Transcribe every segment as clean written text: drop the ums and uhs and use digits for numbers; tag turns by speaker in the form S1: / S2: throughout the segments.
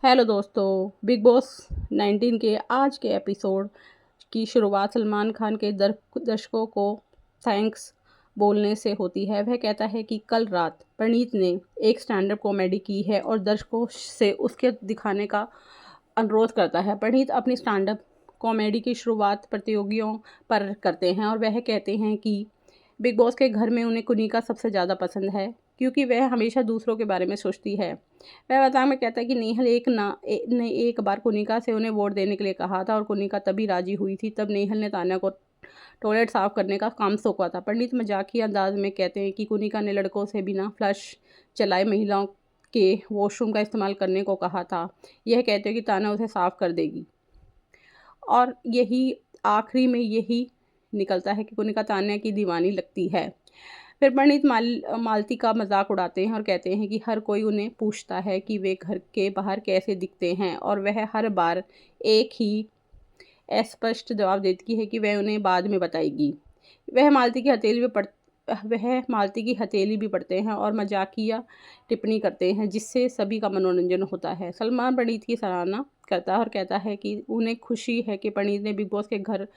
S1: Hello दोस्तों, big boss 19 के आज के एपिसोड की शुरुआत सलमान खान के दर्शकों को थैंक्स बोलने से होती है। वह कहता है कि कल रात परिणीत ने एक स्टैंड अप कॉमेडी की है और दर्शकों से उसके दिखाने का अनुरोध करता है। परिणीत अपनी स्टैंड अप कॉमेडी की शुरुआत प्रतियोगियों पर करते हैं और वह कहते हैं कि बिग बॉस के घर में उन्हें कुनिका सबसे ज़्यादा पसंद है क्योंकि वह हमेशा दूसरों के बारे में सोचती है। वह बताने में कहता है कि नेहल ने एक बार कुनिका से उन्हें वोट देने के लिए कहा था और कुनिका तभी राजी हुई थी। तब नेहल ने तान्या को टॉयलेट साफ करने का काम सौंपा था। पंडित मजाकिया अंदाज में कहते हैं कि कुनिका ने लड़कों से बिना फ्लश चलाए महिलाओं के वॉशरूम का इस्तेमाल करने को कहा था। यह कहते हैं कि तान्या उसे साफ कर देगी और यही आखिरी में यही निकलता है कि कुनिका तान्या की दीवानी लगती है। फिर पंडित मालती का मजाक उड़ाते हैं और कहते हैं कि हर कोई उन्हें पूछता है कि वे घर के बाहर कैसे दिखते हैं और वह हर बार एक ही स्पष्ट जवाब देती है कि वह उन्हें बाद में बताएगी। वह मालती की हथेली भी पढ़ते हैं और मजाकिया टिप्पणी करते हैं जिससे सभी का मनोरंजन होता है। सलमान पंडित की सराहना करता है और कहता है कि उन्हें खुशी है कि पंडित ने बिग बॉस के घर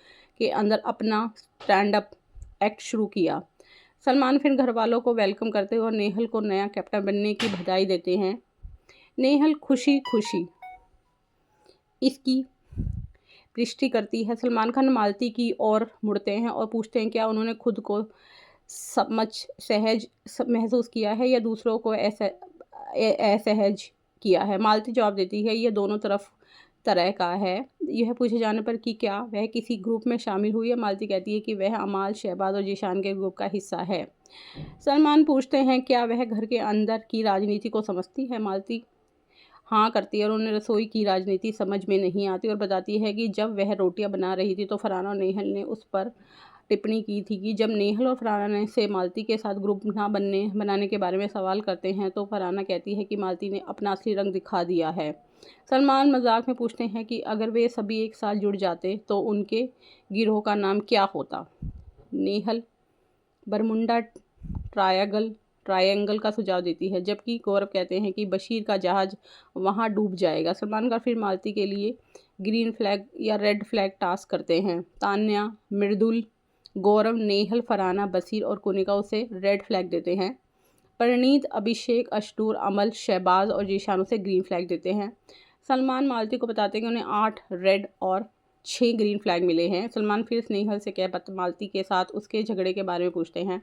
S1: के अंदर अपना स्टैंड अप एक्ट शुरू किया। सलमान फिर घर वालों को वेलकम करते हैं और नेहल को नया कैप्टन बनने की बधाई देते हैं। नेहल खुशी खुशी इसकी पुष्टि करती है। सलमान खान मालती की ओर मुड़ते हैं और पूछते हैं क्या उन्होंने खुद को सहज महसूस किया है या दूसरों को असहज किया है। मालती जवाब देती है ये दोनों तरह का है। यह पूछे जाने पर कि क्या वह किसी ग्रुप में शामिल हुई है, मालती कहती है कि वह अमाल, शहबाज और जीशान के ग्रुप का हिस्सा है। सलमान पूछते हैं क्या वह घर के अंदर की राजनीति को समझती है। मालती हाँ करती है और उन्हें रसोई की राजनीति समझ में नहीं आती और बताती है कि जब वह रोटियां बना रही थी तो फरहाना और नेहल ने उस पर टिप्पणी की थी कि जब नेहल और फरहाना से मालती के साथ ग्रुप ना बनाने के बारे में सवाल करते हैं तो फरहाना कहती है कि मालती ने अपना असली रंग दिखा दिया है। सलमान मजाक में पूछते हैं कि अगर वे सभी एक साथ जुड़ जाते तो उनके गिरोह का नाम क्या होता। नेहल बरमुंडा ट्रायंगल का सुझाव देती है जबकि गौरव कहते हैं कि बशीर का जहाज वहां डूब जाएगा। सलमान खान फिर मालती के लिए ग्रीन फ्लैग या रेड फ्लैग टास्क करते हैं। तान्या, मृदुल, गौरव, नेहल, फरहाना, बशीर और कुनिका उसे रेड फ्लैग देते हैं। परिणीत, अभिषेक, अशटूर, अमल, शहबाज और जीशान उसे ग्रीन फ्लैग देते हैं। सलमान मालती को बताते हैं कि उन्हें 8 रेड और 6 ग्रीन फ्लैग मिले हैं। सलमान फिर स्नेहल से मालती के साथ उसके झगड़े के बारे में पूछते हैं।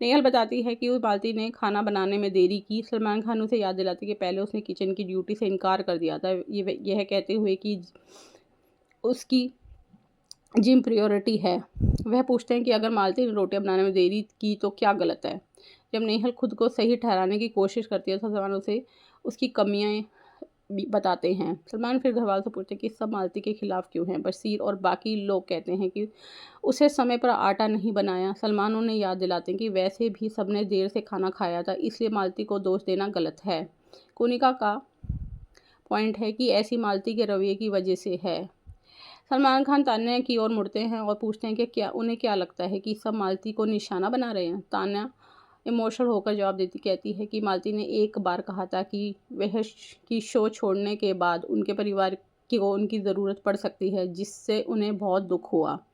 S1: नेहल बताती है कि उस मालती ने खाना बनाने में देरी की। सलमान खान उसे याद दिलाते कि पहले उसने किचन की ड्यूटी से इनकार कर दिया था, यह कहते हुए कि उसकी जिम प्रायोरिटी है। वह पूछते हैं कि अगर मालती ने रोटियां बनाने में देरी की तो क्या गलत है। जब नेहल खुद को सही ठहराने की कोशिश करती है तो सलमान उसे उसकी कमियां बताते हैं। सलमान फिर घरवालों से पूछते हैं कि सब मालती के खिलाफ क्यों हैं। बशीर और बाकी लोग कहते हैं कि उसे समय पर आटा नहीं बनाया। सलमान उन्हें याद दिलाते हैं कि वैसे भी सबने देर से खाना खाया था, इसलिए मालती को दोष देना गलत है। कोनिका का पॉइंट है कि ऐसी मालती के रवैये की वजह से है। सलमान खान तान्या की ओर मुड़ते हैं और पूछते हैं कि उन्हें क्या लगता है कि सब मालती को निशाना बना रहे हैं। तान्या इमोशनल होकर जवाब देती कहती है कि मालती ने एक बार कहा था कि वह की शो छोड़ने के बाद उनके परिवार को उनकी ज़रूरत पड़ सकती है, जिससे उन्हें बहुत दुख हुआ।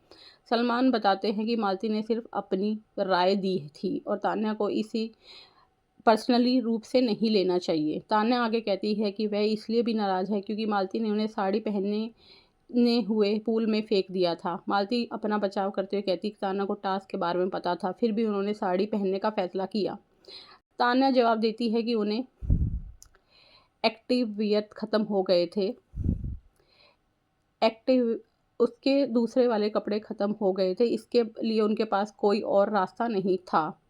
S1: सलमान बताते हैं कि मालती ने सिर्फ अपनी राय दी थी और तान्या को इसी पर्सनली रूप से नहीं लेना चाहिए। तान्या आगे कहती है कि वह इसलिए भी नाराज़ है क्योंकि मालती ने उन्हें साड़ी पहनने हुए पूल में फेंक दिया था। मालती अपना बचाव करते हुए कहती कि तान्या को टास्क के बारे में पता था, फिर भी उन्होंने साड़ी पहनने का फैसला किया। तान्या जवाब देती है कि उन्हें एक्टिव वियर ख़त्म हो गए थे, उसके दूसरे वाले कपड़े ख़त्म हो गए थे, इसके लिए उनके पास कोई और रास्ता नहीं था।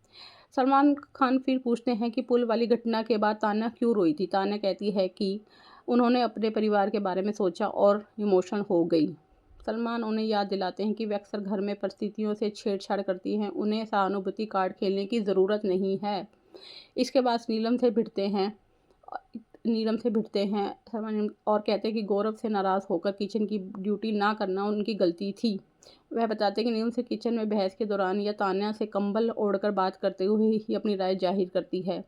S1: सलमान खान फिर पूछते हैं कि पुल वाली घटना के बाद तान्या क्यों रोई थी। तान्या कहती है कि उन्होंने अपने परिवार के बारे में सोचा और इमोशनल हो गई। सलमान उन्हें याद दिलाते हैं कि वे अक्सर घर में परिस्थितियों से छेड़छाड़ करती हैं, उन्हें सहानुभूति कार्ड खेलने की ज़रूरत नहीं है। इसके बाद नीलम से भिड़ते हैं और कहते हैं कि गौरव से नाराज़ होकर किचन की ड्यूटी ना करना उनकी गलती थी। वह बताते हैं कि नीलम से किचन में बहस के दौरान या तान्या से कंबल ओढ़कर बात करते हुए ही अपनी राय जाहिर करती है।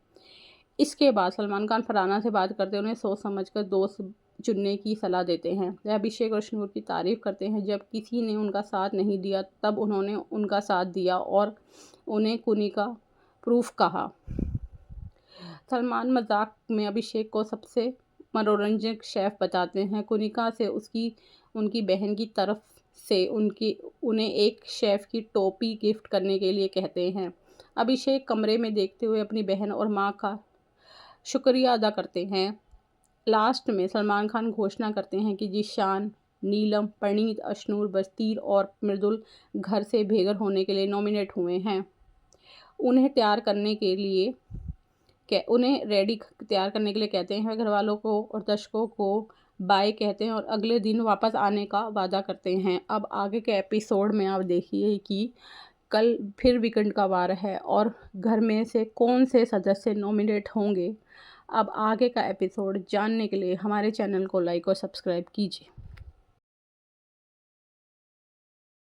S1: इसके बाद सलमान खान फरहाना से बात करते हैं, उन्हें सोच समझकर दोस्त चुनने की सलाह देते हैं। वह अभिषेक और अश्नूर की तारीफ़ करते हैं। जब किसी ने उनका साथ नहीं दिया तब उन्होंने उनका साथ दिया और उन्हें कुनी का प्रूफ कहा। सलमान मजाक में अभिषेक को सबसे मनोरंजक शेफ़ बताते हैं। कुनिका से उनकी बहन की तरफ से उन्हें एक शेफ़ की टोपी गिफ्ट करने के लिए कहते हैं। अभिषेक कमरे में देखते हुए अपनी बहन और माँ का शुक्रिया अदा करते हैं। लास्ट में सलमान खान घोषणा करते हैं कि जीशान, नीलम, परनीत, अश्नूर, बस्तीर और मृदुल घर से बेघर होने के लिए नॉमिनेट हुए हैं। उन्हें तैयार करने के लिए कहते हैं। घर वालों को और दर्शकों को बाय कहते हैं और अगले दिन वापस आने का वादा करते हैं। अब आगे के एपिसोड में आप देखिए कि कल फिर वीकेंड का वार है और घर में से कौन से सदस्य नॉमिनेट होंगे। अब आगे का एपिसोड जानने के लिए हमारे चैनल को लाइक और सब्सक्राइब कीजिए।